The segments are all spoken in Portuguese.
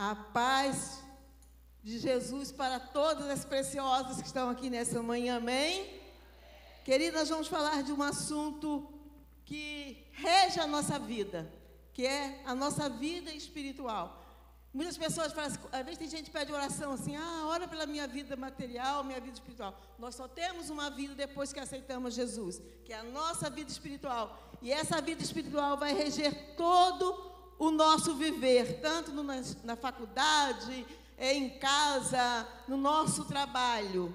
A paz de Jesus para todas as preciosas que estão aqui nessa manhã, amém? Queridas, nós vamos falar de um assunto que rege a nossa vida, que é a nossa vida espiritual. Muitas pessoas falam assim, às vezes tem gente que pede oração assim, ora pela minha vida material, minha vida espiritual. Nós só temos uma vida depois que aceitamos Jesus, que é a nossa vida espiritual. E essa vida espiritual vai reger todo o nosso viver, tanto na faculdade, em casa, no nosso trabalho.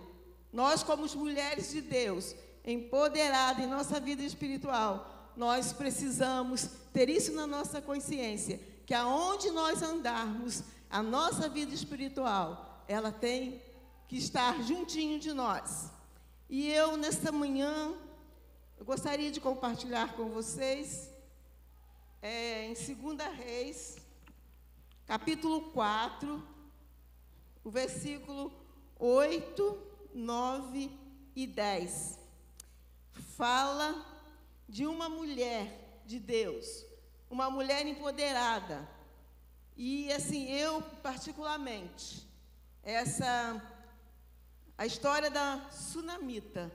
Nós, como mulheres de Deus, empoderadas em nossa vida espiritual, nós precisamos ter isso na nossa consciência, que aonde nós andarmos, a nossa vida espiritual, ela tem que estar juntinho de nós. E eu, nesta manhã, eu gostaria de compartilhar com vocês, em 2 Reis, capítulo 4, o versículo 8, 9 e 10. Fala de uma mulher de Deus, uma mulher empoderada. E assim, eu particularmente, a história da Sunamita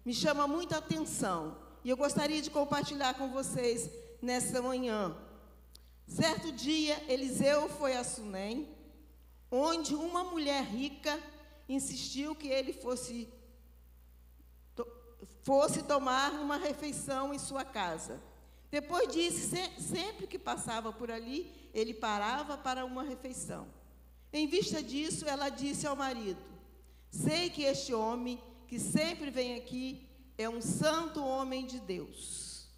me chama muita atenção. E eu gostaria de compartilhar com vocês nessa manhã. Certo dia, Eliseu foi a Sunem, onde uma mulher rica insistiu que ele fosse tomar uma refeição em sua casa. Depois disso, sempre que passava por ali, ele parava para uma refeição. Em vista disso, ela disse ao marido: sei que este homem que sempre vem aqui é um santo homem de Deus.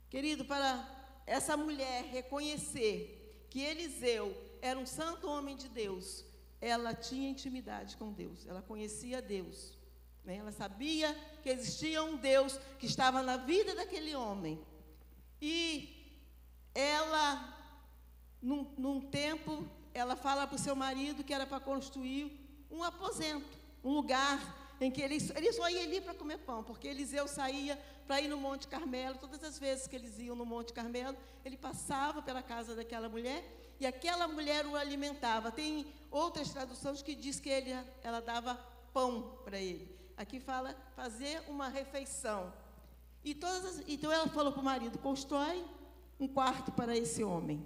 Querido, para essa mulher reconhecer que Eliseu era um santo homem de Deus, ela tinha intimidade com Deus, ela conhecia Deus, né? Ela sabia que existia um Deus que estava na vida daquele homem. E ela, num tempo, ela fala para o seu marido que era para construir um aposento, um lugar em que ele só ia ali para comer pão, porque Eliseu saía para ir no Monte Carmelo. Todas as vezes que eles iam no Monte Carmelo, ele passava pela casa daquela mulher, e aquela mulher o alimentava. Tem outras traduções que diz que ela dava pão para ele. Aqui fala fazer uma refeição. Então ela falou para o marido: constrói um quarto para esse homem.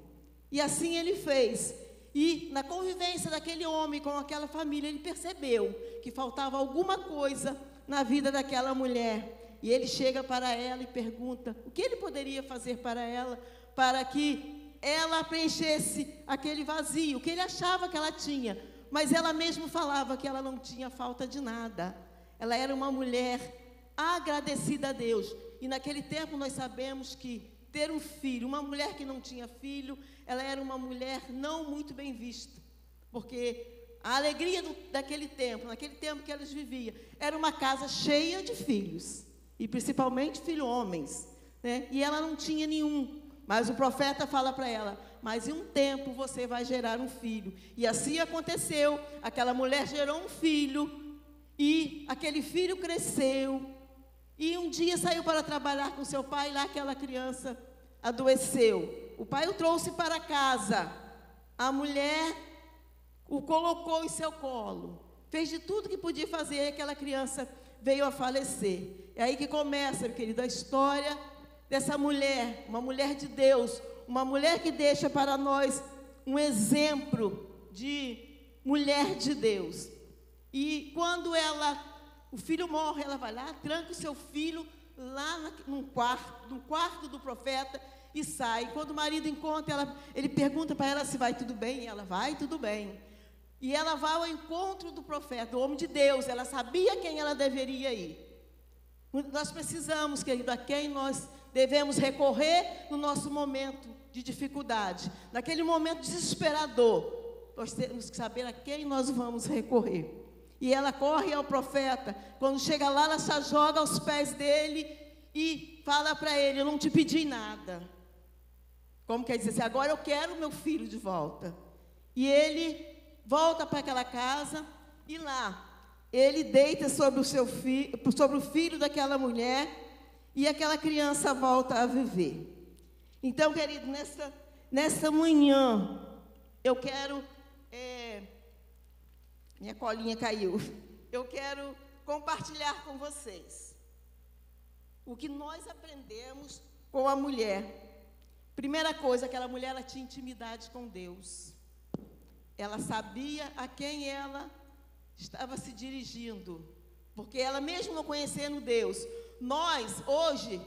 E assim ele fez. E na convivência daquele homem com aquela família, ele percebeu que faltava alguma coisa na vida daquela mulher. E ele chega para ela e pergunta o que ele poderia fazer para ela, para que ela preenchesse aquele vazio, que ele achava que ela tinha. Mas ela mesma falava que ela não tinha falta de nada. Ela era uma mulher agradecida a Deus. E naquele tempo nós sabemos que ter um filho, uma mulher que não tinha filho, ela era uma mulher não muito bem vista, porque a alegria naquele tempo que elas viviam, era uma casa cheia de filhos, e principalmente filhos homens, né? E ela não tinha nenhum, mas o profeta fala para ela: mas em um tempo você vai gerar um filho. E assim aconteceu, aquela mulher gerou um filho, e aquele filho cresceu, e um dia saiu para trabalhar com seu pai, e lá aquela criança adoeceu. O pai o trouxe para casa. A mulher o colocou em seu colo. Fez de tudo que podia fazer, e aquela criança veio a falecer. É aí que começa, meu querido, a história dessa mulher, uma mulher de Deus, uma mulher que deixa para nós um exemplo de mulher de Deus. E quando o filho morre, ela vai lá, tranca o seu filho lá no quarto do profeta e sai. Quando o marido encontra, ele pergunta para ela se vai tudo bem, e ela vai tudo bem. E ela vai ao encontro do profeta, do homem de Deus. Ela sabia quem ela deveria ir. Nós precisamos, querido, a quem nós devemos recorrer no nosso momento de dificuldade, naquele momento desesperador. Nós temos que saber a quem nós vamos recorrer. E ela corre ao profeta. Quando chega lá, ela se joga aos pés dele e fala para ele: eu não te pedi nada. Como quer dizer assim, agora eu quero meu filho de volta. E ele volta para aquela casa, e lá ele deita sobre o filho daquela mulher, e aquela criança volta a viver. Então, querido, nessa manhã, eu quero... minha colinha caiu. Eu quero compartilhar com vocês o que nós aprendemos com a mulher. Primeira coisa, aquela mulher, ela tinha intimidade com Deus. Ela sabia a quem ela estava se dirigindo, porque ela mesmo não conhecendo Deus. Nós, hoje,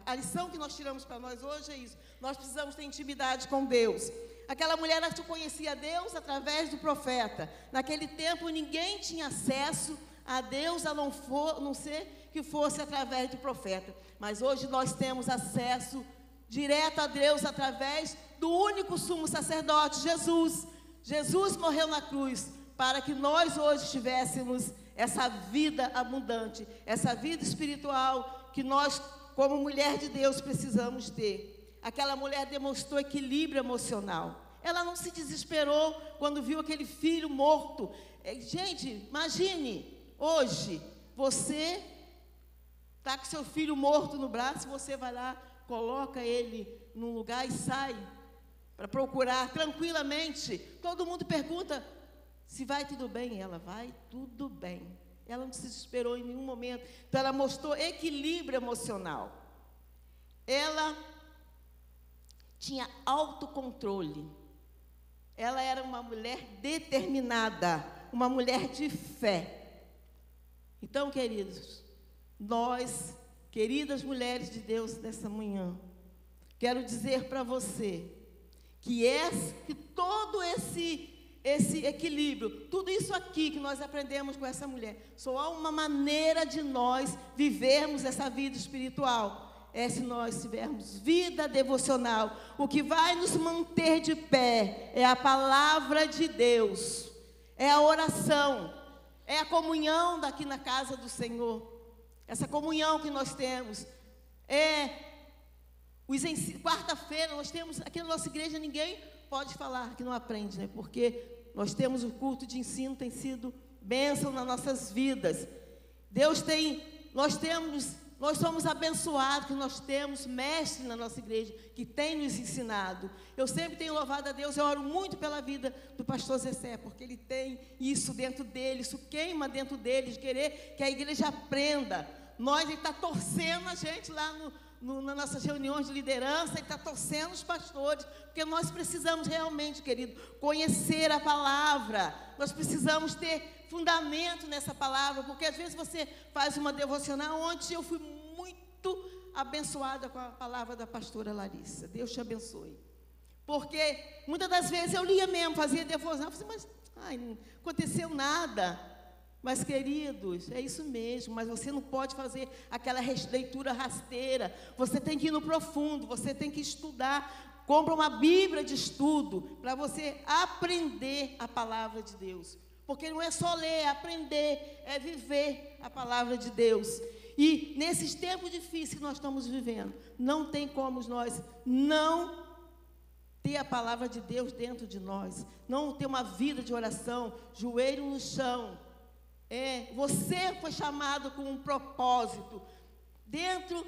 a lição que nós tiramos para nós hoje é isso. Nós precisamos ter intimidade com Deus. Aquela mulher, ela conhecia Deus através do profeta. Naquele tempo, ninguém tinha acesso a Deus, a não ser que fosse através do profeta. Mas hoje nós temos acesso direto a Deus através do único sumo sacerdote, Jesus. Jesus morreu na cruz para que nós hoje tivéssemos essa vida abundante, essa vida espiritual que nós, como mulher de Deus, precisamos ter. Aquela mulher demonstrou equilíbrio emocional. Ela não se desesperou quando viu aquele filho morto. Gente, imagine, hoje, você está com seu filho morto no braço, você vai lá, coloca ele num lugar e sai para procurar tranquilamente. Todo mundo pergunta se vai tudo bem. Ela vai tudo bem. Ela não se desesperou em nenhum momento. Então, ela mostrou equilíbrio emocional. Ela tinha autocontrole. Ela era uma mulher determinada, uma mulher de fé. Então, queridos, nós, queridas mulheres de Deus, nessa manhã, quero dizer para você que todo esse equilíbrio, tudo isso aqui que nós aprendemos com essa mulher, só há uma maneira de nós vivermos essa vida espiritual. É se nós tivermos vida devocional. O que vai nos manter de pé é a palavra de Deus, é a oração, é a comunhão daqui na casa do Senhor. Essa comunhão que nós temos quarta-feira nós temos, aqui na nossa igreja ninguém pode falar que não aprende, né? Porque nós temos o culto de ensino, tem sido bênção nas nossas vidas. Nós somos abençoados, que nós temos mestre na nossa igreja, que tem nos ensinado. Eu sempre tenho louvado a Deus, eu oro muito pela vida do pastor Zessé, porque ele tem isso dentro dele, isso queima dentro dele, de querer que a igreja aprenda. Ele está torcendo a gente lá nas nossas reuniões de liderança, ele está torcendo os pastores, porque nós precisamos realmente, querido, conhecer a palavra. Nós precisamos ter fundamento nessa palavra, porque às vezes você faz uma devocional. Ontem eu fui muito abençoada com a palavra da pastora Larissa. Deus te abençoe. Porque muitas das vezes eu lia mesmo, fazia devocional, eu falei, mas não aconteceu nada. Mas, queridos, é isso mesmo, mas você não pode fazer aquela leitura rasteira. Você tem que ir no profundo, você tem que estudar. Compra uma Bíblia de estudo para você aprender a palavra de Deus. Porque não é só ler, é aprender, é viver a palavra de Deus. E nesses tempos difíceis que nós estamos vivendo, não tem como nós não ter a palavra de Deus dentro de nós, não ter uma vida de oração, joelho no chão. Você foi chamado com um propósito. Deus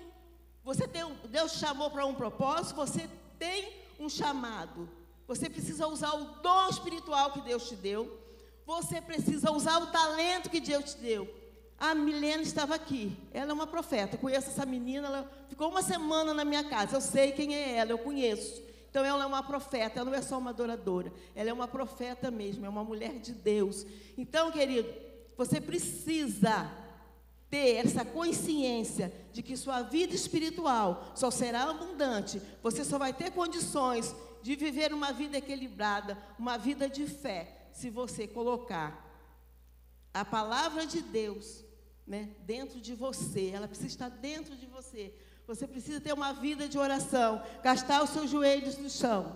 te chamou para um propósito, você tem um chamado. Você precisa usar o dom espiritual que Deus te deu. Você precisa usar o talento que Deus te deu. A Milena estava aqui. Ela é uma profeta. Eu conheço essa menina, ela ficou uma semana na minha casa. Eu sei quem é ela, eu conheço. Então, ela é uma profeta, ela não é só uma adoradora. Ela é uma profeta mesmo, é uma mulher de Deus. Então, querido, você precisa ter essa consciência de que sua vida espiritual só será abundante. Você só vai ter condições de viver uma vida equilibrada, uma vida de fé, se você colocar a palavra de Deus, né, dentro de você. Ela precisa estar dentro de você. Você precisa ter uma vida de oração, gastar os seus joelhos no chão.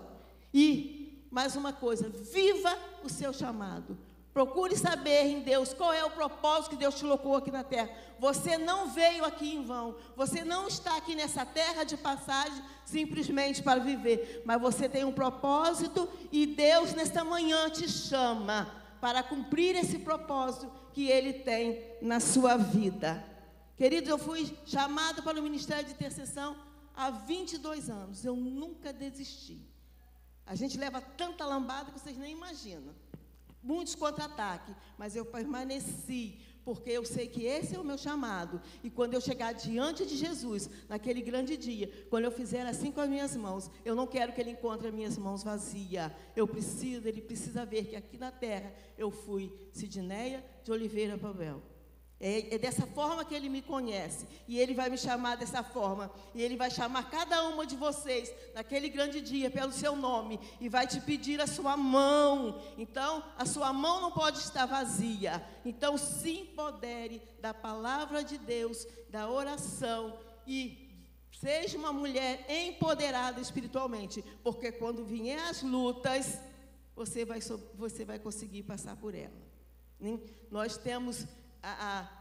E, mais uma coisa, viva o seu chamado. Procure saber em Deus qual é o propósito que Deus te colocou aqui na terra. Você não veio aqui em vão. Você não está aqui nessa terra de passagem simplesmente para viver. Mas você tem um propósito e Deus nesta manhã te chama para cumprir esse propósito que Ele tem na sua vida. Queridos, eu fui chamada para o Ministério de Intercessão há 22 anos. Eu nunca desisti. A gente leva tanta lambada que vocês nem imaginam. Muitos contra-ataques, mas eu permaneci, porque eu sei que esse é o meu chamado. E quando eu chegar diante de Jesus, naquele grande dia, quando eu fizer assim com as minhas mãos, eu não quero que ele encontre as minhas mãos vazias. Ele precisa ver que aqui na terra eu fui Sidneia de Oliveira Pavel. É dessa forma que ele me conhece, e ele vai me chamar dessa forma, e ele vai chamar cada uma de vocês, naquele grande dia, pelo seu nome, e vai te pedir a sua mão. Então, a sua mão não pode estar vazia. Então, se empodere da palavra de Deus, da oração, e seja uma mulher empoderada espiritualmente, porque quando vier as lutas, você vai conseguir passar por ela. Nós temos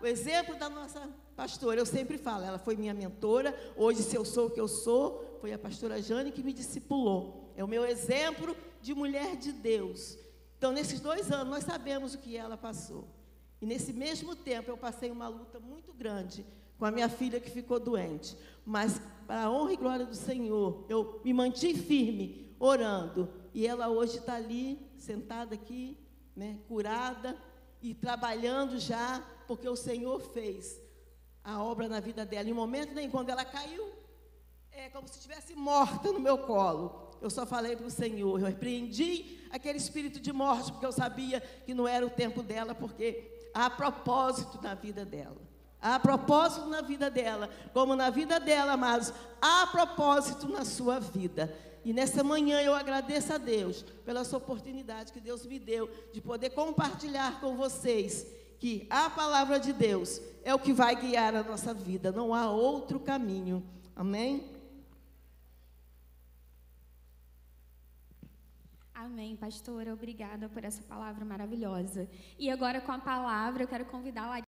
o exemplo da nossa pastora. Eu sempre falo, ela foi minha mentora. Hoje, se eu sou o que eu sou, foi a pastora Jane que me discipulou. É o meu exemplo de mulher de Deus. Então, nesses 2 anos, nós sabemos o que ela passou. E nesse mesmo tempo, eu passei uma luta muito grande com a minha filha que ficou doente. Mas, para a honra e glória do Senhor, eu me mantive firme, orando. E ela hoje está ali, sentada aqui, né, curada, e trabalhando já, porque o Senhor fez a obra na vida dela. Em momento nenhum, quando ela caiu, é como se estivesse morta no meu colo. Eu só falei para o Senhor, eu repreendi aquele espírito de morte, porque eu sabia que não era o tempo dela, porque há propósito na vida dela. Há propósito na vida dela, como na vida dela, amados, há propósito na sua vida. E nessa manhã eu agradeço a Deus pela essa oportunidade que Deus me deu de poder compartilhar com vocês que a palavra de Deus é o que vai guiar a nossa vida, não há outro caminho. Amém? Amém, pastora. Obrigada por essa palavra maravilhosa. E agora, com a palavra, eu quero convidar a